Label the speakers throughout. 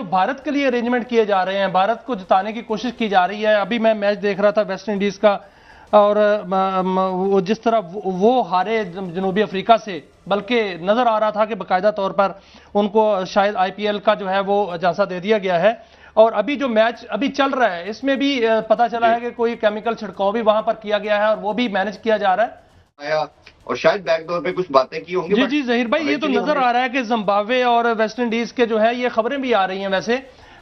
Speaker 1: भारत के लिए अरेंजमेंट किए जा रहे हैं, भारत को जिताने की कोशिश की जा रही है। अभी मैं मैच देख रहा था वेस्ट इंडीज का, और वो जिस तरह वो हारे जनूबी अफ्रीका से, बल्कि नजर आ रहा था कि बाकायदा तौर पर उनको शायद आईपीएल का जो है वो अजाज़ा दे दिया गया है। और अभी जो मैच अभी चल रहा है इसमें भी पता चला है कि कोई केमिकल छिड़काव भी वहां पर किया गया है और वो भी मैनेज किया जा रहा है।
Speaker 2: और शायद बैकडोर पे कुछ बातें की होंगी।
Speaker 1: जी जी जहीर भाई, ये तो नजर आ रहा है कि जिम्बाब्वे और वेस्ट इंडीज के जो है ये खबरें भी आ रही हैं वैसे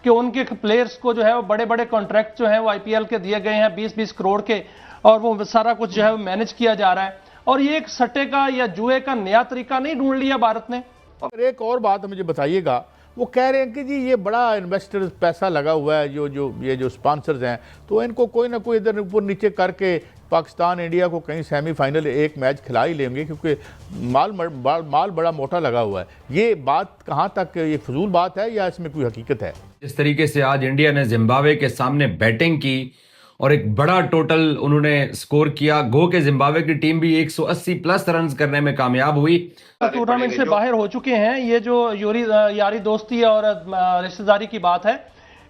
Speaker 1: कि उनके प्लेयर्स को जो है वो बड़े बड़े कॉन्ट्रैक्ट जो है वो आईपीएल के दिए गए हैं 20-20 करोड़ के, और वो सारा कुछ जो है मैनेज किया जा रहा है। और ये एक सट्टे का या जुए का नया तरीका नहीं ढूंढ लिया भारत ने।
Speaker 3: और एक और बात मुझे बताइएगा, वो कह रहे हैं कि जी ये बड़ा इन्वेस्टर पैसा लगा हुआ है, जो स्पॉन्सर्स हैं, तो इनको कोई ना कोई इधर ऊपर नीचे करके पाकिस्तान इंडिया को कहीं सेमीफाइनल एक मैच खिला ही लेंगे, क्योंकि माल बड़ा मोटा लगा हुआ है। ये बात कहाँ तक ये फजूल बात है या इसमें कोई हकीकत है?
Speaker 4: जिस तरीके से आज इंडिया ने जिम्बाब्वे के सामने बैटिंग की और एक बड़ा टोटल उन्होंने स्कोर किया, गो के जिम्बाब्वे की टीम भी 180 प्लस रन करने में कामयाब हुई,
Speaker 1: टूर्नामेंट से बाहर हो चुके हैं। ये जो यारी दोस्ती और रिश्तेदारी की बात है,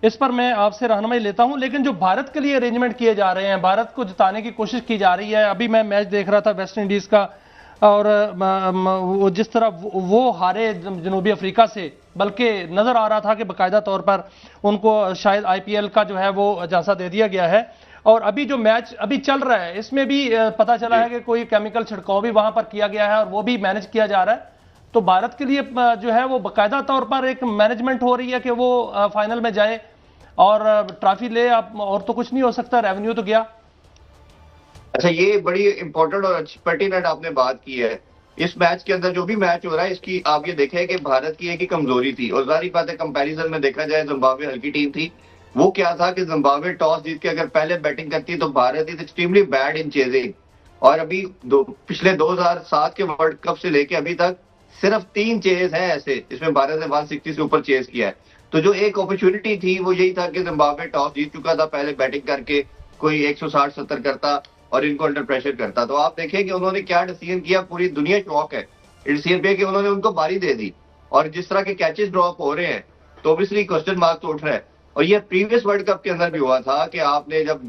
Speaker 1: इस पर मैं आपसे रहनुमाई लेता हूं। लेकिन जो भारत के लिए अरेंजमेंट किए जा रहे हैं, भारत को जिताने की कोशिश की जा रही है। अभी मैं मैच देख रहा था वेस्ट इंडीज का, और वो जिस तरह वो हारे जनूबी अफ्रीका से, बल्कि नजर आ रहा था कि बाकायदा तौर पर उनको शायद आईपीएल का जो है वो अजाज़ा दे दिया गया है। और अभी जो मैच अभी चल रहा है इसमें भी पता चला है कि कोई केमिकल छिड़काव भी वहां पर किया गया है और वो भी मैनेज किया जा रहा है। तो भारत के लिए जो है वो बाकायदा तौर पर एक मैनेजमेंट हो रही है कि वो फाइनल में जाए और ट्रॉफी ले। और तो कुछ नहीं हो सकता, रेवेन्यू तो गया।
Speaker 2: अच्छा, ये बड़ी इंपॉर्टेंट और अच्छी पर्टिनेंट आपने बात की है। इस मैच के अंदर जो भी मैच हो रहा है, इसकी आप ये देखें कि भारत की एक ही कमजोरी थी, और जाहिर बात है कंपैरिजन में देखा जाए जिम्बाब्वे हल्की टीम थी। वो क्या था कि जिम्बाब्वे टॉस जीत के अगर पहले बैटिंग करती तो Bharat is extremely bad in chasing. और अभी पिछले 2007 के वर्ल्ड कप से लेके अभी तक सिर्फ 3 चेज हैं ऐसे जिसमें भारत ने 160 से ऊपर चेज किया है। तो जो एक अपॉर्चुनिटी थी वो यही था कि जिम्बाब्वे टॉस जीत चुका था, पहले बैटिंग करके कोई 160-70 करता और इनको अंडर प्रेशर करता। तो आप देखें कि उन्होंने क्या डिसीजन किया, पूरी दुनिया शॉक है डिसीजन पे कि उन्होंने उनको बारी दे दी। और जिस तरह के कैचेस ड्रॉप हो रहे हैं तो ऑब्वियसली क्वेश्चन मार्क तो उठ रहा है। और ये प्रीवियस वर्ल्ड कप के अंदर भी हुआ था कि आपने जब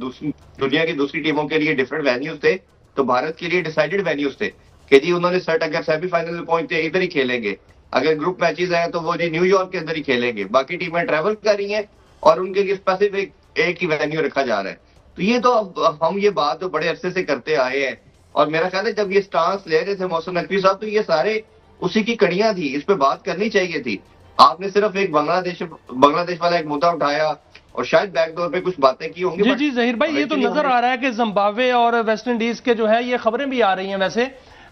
Speaker 2: दुनिया की दूसरी टीमों के लिए डिफरेंट वेन्यूज थे, तो भारत के लिए डिसाइडेड वेन्यूज थे कि जी उन्होंने सेट अगर सेमीफाइनल में पहुंचते इधर ही खेलेंगे, अगर ग्रुप मैचेस हैं तो वो जी न्यूयॉर्क के अंदर ही खेलेंगे, बाकी टीमें ट्रैवल कर रही हैं और उनके लिए स्पेसिफिक एक ही वेन्यू रखा जा रहा है। तो ये तो अब हम ये बात तो बड़े अरसे से करते आए हैं, और मेरा ख्याल है जब ये स्टांस ले रहे थे मोहसिन नकवी साहब, तो ये सारे उसी की कड़ियां थी, इस पे बात करनी चाहिए थी। आपने सिर्फ एक बांग्लादेश वाला एक मुद्दा उठाया और शायद बैकडोर पे कुछ बातें की होंगी।
Speaker 1: जी जी जहीर भाई, ये तो नजर आ रहा है कि जिम्बाब्वे और वेस्ट इंडीज के जो है ये खबरें भी आ रही हैं वैसे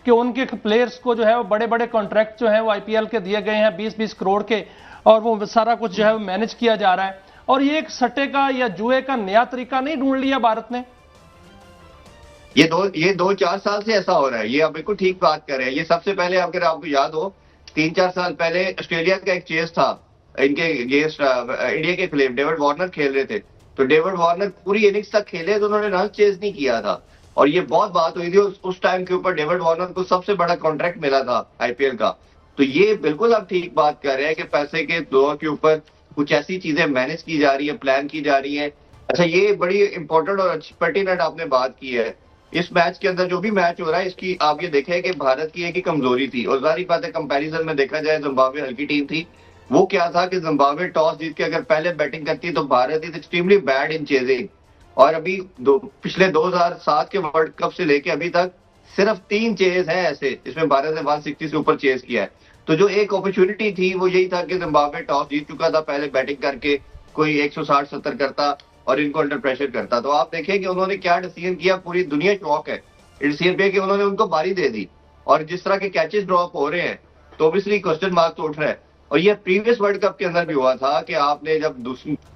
Speaker 1: कि उनके प्लेयर्स को जो है वो बड़े बड़े कॉन्ट्रैक्ट जो है वो आईपीएल के दिए गए हैं 20-20 करोड़ के, और वो सारा कुछ जो है मैनेज किया जा रहा है। और ये एक सट्टे का या जुए का नया तरीका नहीं ढूंढ लिया भारत ने।
Speaker 2: ये 2-4 साल से ऐसा हो रहा है। ये आप बिल्कुल ठीक बात कर रहे हैं। ये सबसे पहले अगर आपको याद हो 3-4 साल पहले ऑस्ट्रेलिया का एक चेस था इनके अगेंस्ट इंडिया के खिलाफ, डेविड वार्नर खेल रहे थे। तो डेविड वार्नर पूरी इनिंग्स तक खेले तो उन्होंने रन चेज नहीं किया था, और ये बहुत बात हुई थी उस टाइम के ऊपर। डेविड वार्नर को सबसे बड़ा कॉन्ट्रैक्ट मिला था आईपीएल का। तो ये बिल्कुल आप ठीक बात कर रहे हैं कि पैसे के दौर के ऊपर कुछ ऐसी चीजें मैनेज की जा रही है, प्लान की जा रही है। अच्छा, ये बड़ी इंपॉर्टेंट और अच्छी पर्टिनेंट आपने बात की है। इस मैच के अंदर जो भी मैच हो रहा है, इसकी आप ये देखें कि भारत की एक ही कमजोरी थी, और जाहिर बात है कंपैरिजन में देखा जाए जिम्बाब्वे हल्की टीम थी। वो क्या था कि जिम्बाब्वे टॉस जीत के अगर पहले बैटिंग करती तो Bharat is extremely bad in chasing. और अभी पिछले 2007 के वर्ल्ड कप से लेके अभी तक सिर्फ 3 चेज हैं ऐसे जिसमें भारत ने 160 से ऊपर चेज किया है। तो जो एक अपॉर्चुनिटी थी वो यही था कि जिम्बाब्वे टॉस जीत चुका था, पहले बैटिंग करके कोई 160-70 करता और इनको अंडर प्रेशर करता। तो आप देखें कि उन्होंने क्या डिसीजन किया, पूरी दुनिया शॉक है डिसीजन पे कि उन्होंने उनको बारी दे दी। और जिस तरह के कैचेस ड्रॉप हो रहे हैं तो ऑब्वियसली क्वेश्चन मार्क तो उठ रहा है। और ये प्रीवियस वर्ल्ड कप के अंदर भी हुआ था कि आपने जब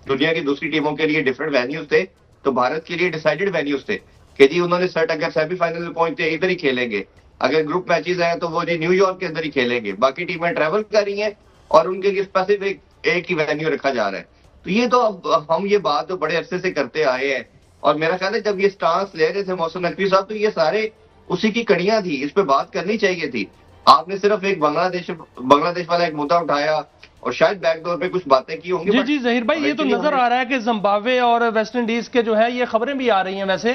Speaker 2: दुनिया की दूसरी टीमों के लिए डिफरेंट वेन्यूज थे, तो भारत के लिए डिसाइडेड वेन्यूज थे कि जी उन्होंने सेट अगर सेमीफाइनल में पहुंचते इधर ही खेलेंगे, अगर ग्रुप मैचेस हैं तो वो जी न्यूयॉर्क के अंदर ही खेलेंगे, बाकी टीमें ट्रैवल कर रही हैं और उनके लिए स्पेसिफिक एक ही वेन्यू रखा जा रहा है। तो ये तो अब हम ये बात तो बड़े अरसे से करते आए हैं, और मेरा ख्याल है जब ये स्टांस ले रहे थे मोहसिन नकवी साहब, तो ये सारे उसी की कड़ियां थी, इस पे बात करनी चाहिए थी। आपने सिर्फ एक बांग्लादेश वाला एक मुद्दा उठाया और शायद बैकडोर पे कुछ बातें की होंगी।
Speaker 1: जी जी जहीर भाई, ये तो नजर आ रहा है कि जिम्बाब्वे और वेस्ट इंडीज के जो है ये खबरें भी आ रही हैं वैसे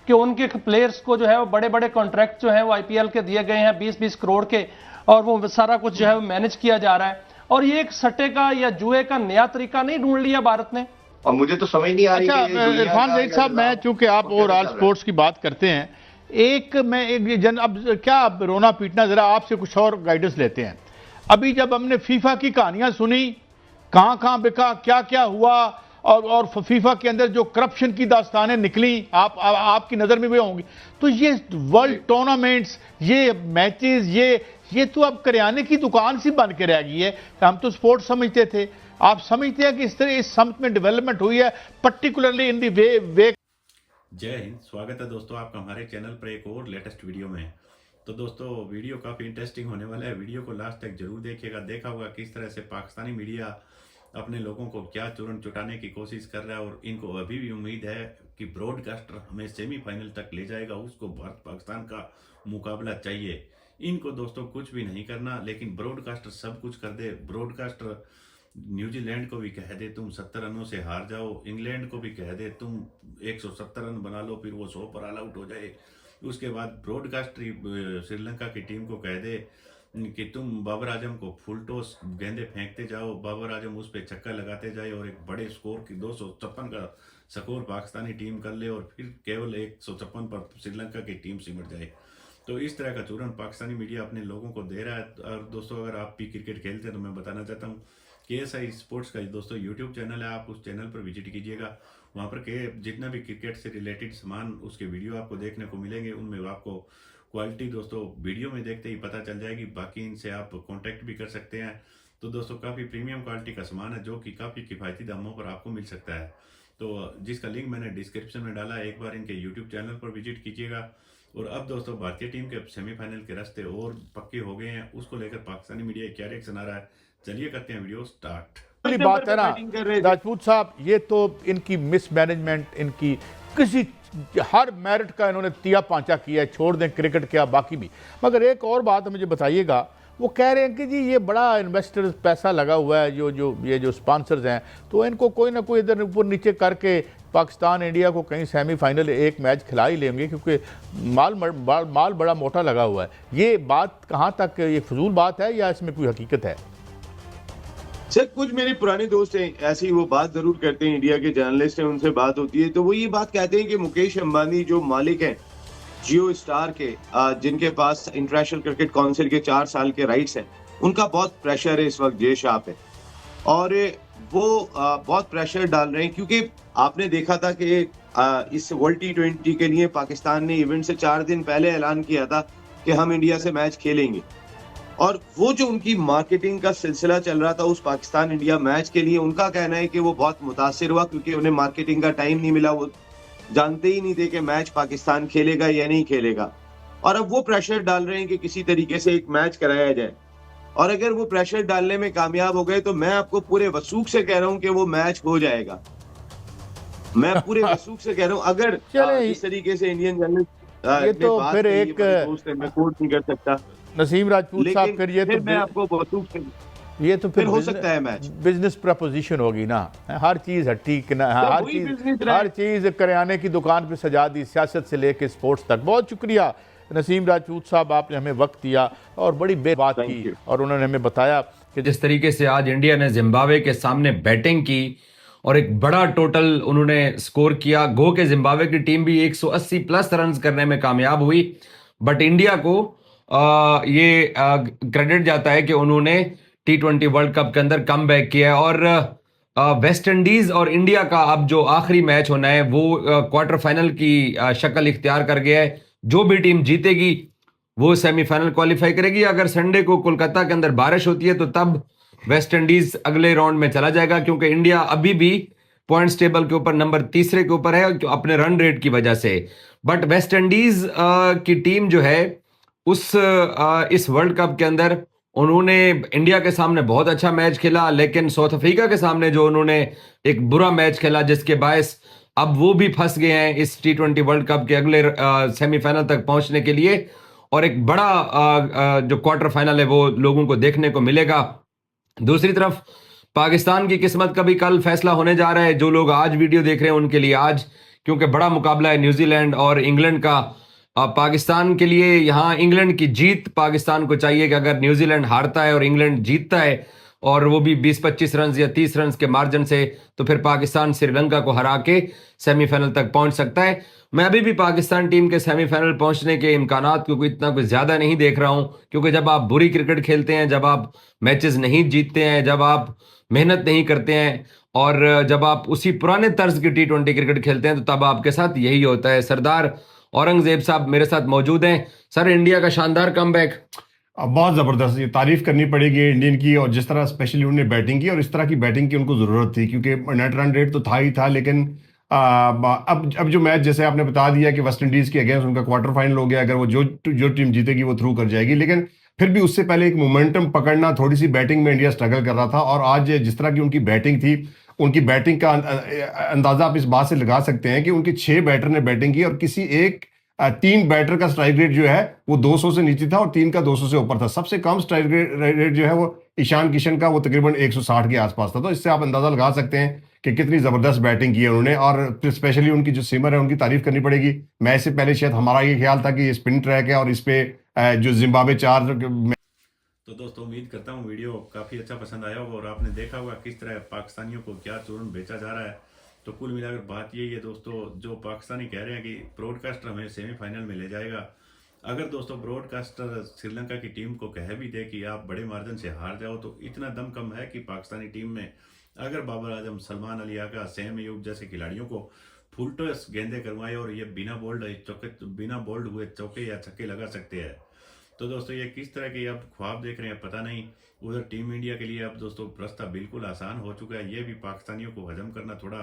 Speaker 1: कि उनके प्लेयर्स को जो है वो बड़े बड़े कॉन्ट्रैक्ट जो है वो आईपीएल के दिए गए हैं 20-20 करोड़ के, और वो सारा कुछ जो है वो मैनेज किया जा रहा है। और ये एक सट्टे का या जुए का नया तरीका नहीं ढूंढ लिया भारत ने?
Speaker 2: और मुझे तो समझ नहीं आ रही।
Speaker 3: अच्छा इरफान जहीर साहब, मैं चूंकि आप ओवरऑल स्पोर्ट्स की बात करते हैं, अब क्या अब रोना पीटना, जरा आपसे कुछ और गाइडेंस लेते हैं। अभी जब हमने फीफा की कहानियां सुनी, कहां कहां बिका, क्या क्या हुआ, और फीफा के अंदर जो करप्शन की दास्तानें निकली, आपकी नजर में भी होंगी, तो ये वर्ल्ड टूर्नामेंट्स, ये मैचेस, ये तो अब करियाने की दुकान सी बन के रह गई है। हम तो स्पोर्ट्स समझते थे, आप समझते हैं कि इस तरह इस समिट में डेवलपमेंट हुई है, पर्टिकुलरली इन दी वे।
Speaker 5: जय हिंद, स्वागत है दोस्तों आपका हमारे चैनल पर एक और लेटेस्ट वीडियो में। तो दोस्तों वीडियो काफ़ी इंटरेस्टिंग होने वाला है, वीडियो को लास्ट तक जरूर देखिएगा। देखा होगा किस तरह से पाकिस्तानी मीडिया अपने लोगों को क्या चूरन चुटाने की कोशिश कर रहा है, और इनको अभी भी उम्मीद है कि ब्रॉडकास्टर हमें सेमीफाइनल तक ले जाएगा, उसको भारत पाकिस्तान का मुकाबला चाहिए। इनको दोस्तों कुछ भी नहीं करना, लेकिन ब्रॉडकास्टर सब कुछ कर दे। ब्रॉडकास्टर न्यूजीलैंड को भी कह दे तुम 70 रनों से हार जाओ, इंग्लैंड को भी कह दे तुम 170 रन बना लो, फिर वो 100 पर ऑल आउट हो जाए। उसके बाद ब्रॉडकास्टर श्रीलंका की टीम को कह दे कि तुम बाबर आजम को फुल टॉस गेंदे फेंकते जाओ, बाबर आजम उस पर छक्का लगाते जाए, और एक बड़े स्कोर की 256 का स्कोर पाकिस्तानी टीम कर ले, और फिर केवल 156 पर श्रीलंका की टीम सिमट जाए। तो इस तरह का चूरन पाकिस्तानी मीडिया अपने लोगों को दे रहा है। और दोस्तों अगर आप भी क्रिकेट खेलते हैं तो मैं बताना चाहता हूँ KSI स्पोर्ट्स का दोस्तों यूट्यूब चैनल है, आप उस चैनल पर विजिट कीजिएगा। वहाँ पर जितना भी क्रिकेट से रिलेटेड सामान उसके वीडियो आपको देखने को मिलेंगे, उनमें आपको क्वालिटी दोस्तों वीडियो में देखते ही पता चल जाएगी। बाकी इनसे आप कांटेक्ट भी कर सकते हैं। तो दोस्तों काफ़ी प्रीमियम क्वालिटी का सामान है जो कि काफ़ी किफ़ायती दामों पर आपको मिल सकता है। तो जिसका लिंक मैंने डिस्क्रिप्शन में डाला है, एक बार इनके यूट्यूब चैनल पर विजिट कीजिएगा। और अब दोस्तों भारतीय टीम के सेमीफाइनल के रास्ते और पक्के हो गए हैं, उसको लेकर पाकिस्तानी मीडिया क्या रिएक्शन आ रहा है, चलिए करते हैं वीडियो स्टार्ट।
Speaker 3: वाली बात है ना राजपूत साहब, ये तो इनकी मिसमैनेजमेंट, इनकी किसी हर मेरिट का इन्होंने तिया पांचा किया है, छोड़ दें क्रिकेट क्या बाकी भी। मगर एक और बात मुझे बताइएगा, वो कह रहे हैं कि जी ये बड़ा इन्वेस्टर पैसा लगा हुआ है, ये जो स्पॉन्सर्स हैं, तो इनको कोई ना कोई इधर ऊपर नीचे करके पाकिस्तान इंडिया को कहीं सेमीफाइनल एक मैच खिला ही लेंगे, क्योंकि माल बड़ा मोटा लगा हुआ है। ये बात कहाँ तक ये फजूल बात है या इसमें कोई हकीकत है?
Speaker 6: सर कुछ मेरे पुराने दोस्त हैं, ऐसी वो बात जरूर करते हैं, इंडिया के जर्नलिस्ट हैं, उनसे बात होती है तो वो ये बात कहते हैं कि मुकेश अंबानी जो मालिक हैं जियो स्टार के, जिनके पास इंटरनेशनल क्रिकेट काउंसिल के 4 साल के राइट्स हैं, उनका बहुत प्रेशर है इस वक्त जे शाह पे, और वो बहुत प्रेशर डाल रहे हैं। क्योंकि आपने देखा था कि इस वर्ल्ड T20 के लिए पाकिस्तान ने इवेंट से 4 दिन पहले ऐलान किया था कि हम इंडिया से मैच खेलेंगे, और वो जो उनकी मार्केटिंग का सिलसिला चल रहा था उस पाकिस्तान इंडिया मैच के लिए, उनका कहना है कि वो बहुत मुतासिर हुआ क्योंकि उन्हें मार्केटिंग का टाइम नहीं मिला, वो जानते ही नहीं थे कि मैच पाकिस्तान खेलेगा या नहीं खेलेगा। और अब वो प्रेशर डाल रहे हैं कि किसी तरीके से एक मैच कराया जाए, और अगर वो प्रेशर डालने में कामयाब हो गए तो मैं आपको पूरे वसूख से कह रहा हूँ कि वो मैच हो जाएगा। मैं पूरे वसूख से कह रहा हूँ, अगर इस तरीके से इंडियन जर्नलिस्ट
Speaker 3: ये तो फिर एक
Speaker 6: मैं कोट नहीं कर सकता
Speaker 3: नसीम राजपूत साहब, फिर ये तो
Speaker 6: मैं आपको वसूख से
Speaker 3: ये तो फिर
Speaker 6: हो सकता है मैच
Speaker 3: बिजनेस प्रपोजिशन होगी ना, हर चीज हट्टी ना, हर चीज करियाने की दुकान पे सजा दी, सियासत से लेके स्पोर्ट्स तक। बहुत शुक्रिया नसीम राजपूत साहब, आपने हमें वक्त दिया और बड़ी बात की, और उन्होंने हमें बताया कि
Speaker 4: जिस तरीके से आज इंडिया ने जिम्बाब्वे के सामने बैटिंग की और एक बड़ा टोटल उन्होंने स्कोर किया। गो के जिम्बाब्वे की टीम भी 180 प्लस रन करने में कामयाब हुई, बट इंडिया को ये क्रेडिट जाता है कि उन्होंने T20 वर्ल्ड कप के अंदर कम बैक किया है। और वेस्ट इंडीज और इंडिया का अब जो आखिरी मैच होना है वो क्वार्टर फाइनल की शक्ल इख्तियार कर गया है। जो भी टीम जीतेगी वो सेमीफाइनल क्वालिफाई करेगी। अगर संडे को कोलकाता के अंदर बारिश होती है तो तब वेस्ट इंडीज अगले राउंड में चला जाएगा, क्योंकि इंडिया अभी भी पॉइंट्स टेबल के ऊपर नंबर 3 के ऊपर है अपने रन रेट की वजह से। बट वेस्ट इंडीज की टीम जो है इस वर्ल्ड कप के अंदर उन्होंने इंडिया के सामने बहुत अच्छा मैच खेला, लेकिन साउथ अफ्रीका के सामने जो उन्होंने एक बुरा मैच खेला जिसके बायस अब वो भी फंस गए हैं इस T20 वर्ल्ड कप के अगले सेमीफाइनल तक पहुंचने के लिए। और एक बड़ा जो क्वार्टर फाइनल है वो लोगों को देखने को मिलेगा। दूसरी तरफ पाकिस्तान की किस्मत का भी कल फैसला होने जा रहा है। जो लोग आज वीडियो देख रहे हैं उनके लिए आज, क्योंकि बड़ा मुकाबला है न्यूजीलैंड और इंग्लैंड का। पाकिस्तान के लिए यहाँ इंग्लैंड की जीत पाकिस्तान को चाहिए कि अगर न्यूजीलैंड हारता है और इंग्लैंड जीतता है और वो भी 20-25 रन या 30 रन के मार्जिन से, तो फिर पाकिस्तान श्रीलंका को हरा के सेमीफाइनल तक पहुंच सकता है। मैं अभी भी पाकिस्तान टीम के सेमीफाइनल पहुंचने के इम्कानात को इतना कुछ ज्यादा नहीं देख रहा हूं, क्योंकि जब आप बुरी क्रिकेट खेलते हैं, जब आप मैचेस नहीं जीतते हैं, जब आप मेहनत नहीं करते हैं और जब आप उसी पुराने तर्ज की T20 क्रिकेट खेलते हैं, तो तब आपके साथ यही होता है। सरदार औरंगजेब साहब मेरे साथ मौजूद हैं। सर, इंडिया का शानदार कमबैक।
Speaker 7: अब बहुत ज़बरदस्त, ये तारीफ करनी पड़ेगी इंडियन की, और जिस तरह स्पेशली उन्होंने बैटिंग की और इस तरह की बैटिंग की उनको ज़रूरत थी, क्योंकि नेट रन रेट तो था ही था, लेकिन अब जो मैच जैसे आपने बता दिया कि वेस्ट इंडीज़ के अगेंस्ट उनका क्वार्टर फाइनल हो गया, अगर वो जो टीम जीतेगी वो थ्रू कर जाएगी, लेकिन फिर भी उससे पहले एक मोमेंटम पकड़ना, थोड़ी सी बैटिंग में इंडिया स्ट्रगल कर रहा था। और आज जिस तरह की उनकी बैटिंग थी, उनकी बैटिंग का अंदाज़ा आप इस बात से लगा सकते हैं कि उनके 6 बैटर ने बैटिंग की और किसी एक 3 बैटर का स्ट्राइक रेट जो है वो 200 से नीचे था और 3 का 200 से ऊपर था। सबसे कम स्ट्राइक रेट जो है वो ईशान किशन का, वो तकरीबन 160 के आसपास था। तो इससे आप अंदाजा लगा सकते हैं कि कितनी ज़बरदस्त बैटिंग की है उन्होंने। और स्पेशली उनकी जो सीमर है उनकी तारीफ करनी पड़ेगी। मैच से पहले शायद हमारा ये ख्याल था कि ये स्पिन ट्रैक है और इस पे जो जिम्बाब्वे 4।
Speaker 5: तो दोस्तों, उम्मीद करता हूँ वीडियो काफ़ी अच्छा पसंद आया होगा और आपने देखा होगा किस तरह पाकिस्तानियों को क्या चूर्ण बेचा जा रहा है। तो कुल मिलाकर बात यही है दोस्तों, जो पाकिस्तानी कह रहे हैं कि ब्रॉडकास्टर हमें सेमीफाइनल में ले जाएगा, अगर दोस्तों ब्रॉडकास्टर श्रीलंका की टीम को कह भी दे कि आप बड़े मार्जिन से हार जाओ, तो इतना दम कम है कि पाकिस्तानी टीम में अगर बाबर आजम, सलमान अली आगा, सैम अयूब जैसे खिलाड़ियों को फुल टॉस गेंदें करवाए और ये बिना बोल्ड हुए चौके या छक्के लगा सकते हैं। तो दोस्तों, ये किस तरह के अब ख्वाब देख रहे हैं पता नहीं। उधर टीम इंडिया के लिए अब दोस्तों रास्ता बिल्कुल आसान हो चुका है। ये भी पाकिस्तानियों को हजम करना थोड़ा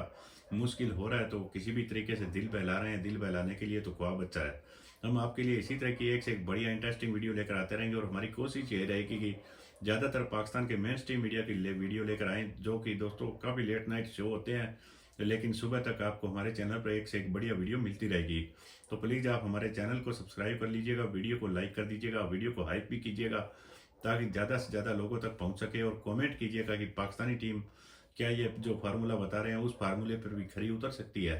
Speaker 5: मुश्किल हो रहा है, तो किसी भी तरीके से दिल बहला रहे हैं। दिल बहलाने के लिए तो ख्वाब अच्छा है। हम आपके लिए इसी तरह की एक से एक बढ़िया इंटरेस्टिंग वीडियो लेकर आते रहेंगे और हमारी कोशिश ये रहेगी कि ज़्यादातर पाकिस्तान के मेन स्ट्रीम मीडिया की वीडियो लेकर आएँ, जो कि दोस्तों काफ़ी लेट नाइट शो होते हैं, लेकिन सुबह तक आपको हमारे चैनल पर एक से एक बढ़िया वीडियो मिलती रहेगी। तो प्लीज़ आप हमारे चैनल को सब्सक्राइब कर लीजिएगा, वीडियो को लाइक कर दीजिएगा, वीडियो को हाइप भी कीजिएगा ताकि ज़्यादा से ज़्यादा लोगों तक पहुंच सके, और कमेंट कीजिएगा कि पाकिस्तानी टीम क्या ये जो फार्मूला बता रहे हैं उस फार्मूले पर भी खरी उतर सकती है।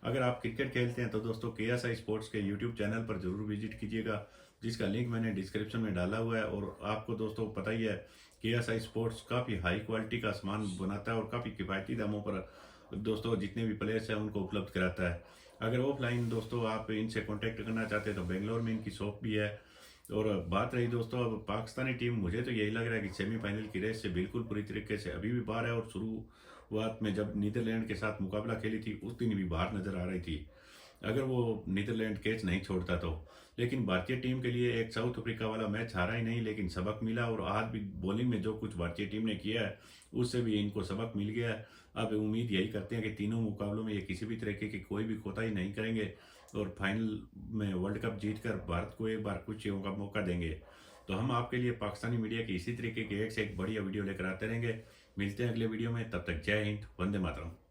Speaker 5: अगर आप क्रिकेट खेलते हैं तो दोस्तों KSI स्पोर्ट्स के यूट्यूब चैनल पर ज़रूर विजिट कीजिएगा, जिसका लिंक मैंने डिस्क्रिप्शन में डाला हुआ है। और आपको दोस्तों पता ही है KSI स्पोर्ट्स काफ़ी हाई क्वालिटी का सामान बनाता है और काफ़ी किफ़ायती दामों पर दोस्तों जितने भी प्लेयर्स हैं उनको उपलब्ध कराता है। अगर ऑफलाइन दोस्तों आप इनसे कांटेक्ट करना चाहते हैं तो बेंगलोर में इनकी शॉप भी है। और बात रही दोस्तों अब पाकिस्तानी टीम, मुझे तो यही लग रहा है कि सेमीफाइनल की रेस से बिल्कुल पूरी तरीके से अभी भी बाहर है, और शुरुआत में जब नीदरलैंड के साथ मुकाबला खेली थी उस दिन भी बाहर नजर आ रही थी, अगर वो नीदरलैंड कैच नहीं छोड़ता तो। लेकिन भारतीय टीम के लिए एक साउथ अफ्रीका वाला मैच हारा ही नहीं, लेकिन सबक मिला, और आज भी बॉलिंग में जो कुछ भारतीय टीम ने किया है उससे भी इनको सबक मिल गया है। अब उम्मीद यही करते हैं कि तीनों मुकाबलों में ये किसी भी तरीके की कोई भी कोताही नहीं करेंगे और फाइनल में वर्ल्ड कप जीतकर भारत को एक बार कुछ चीज़ों का मौका देंगे। तो हम आपके लिए पाकिस्तानी मीडिया की इसी तरीके के एक से एक बढ़िया वीडियो लेकर आते रहेंगे। मिलते हैं अगले वीडियो में, तब तक जय हिंद, वंदे मातरम।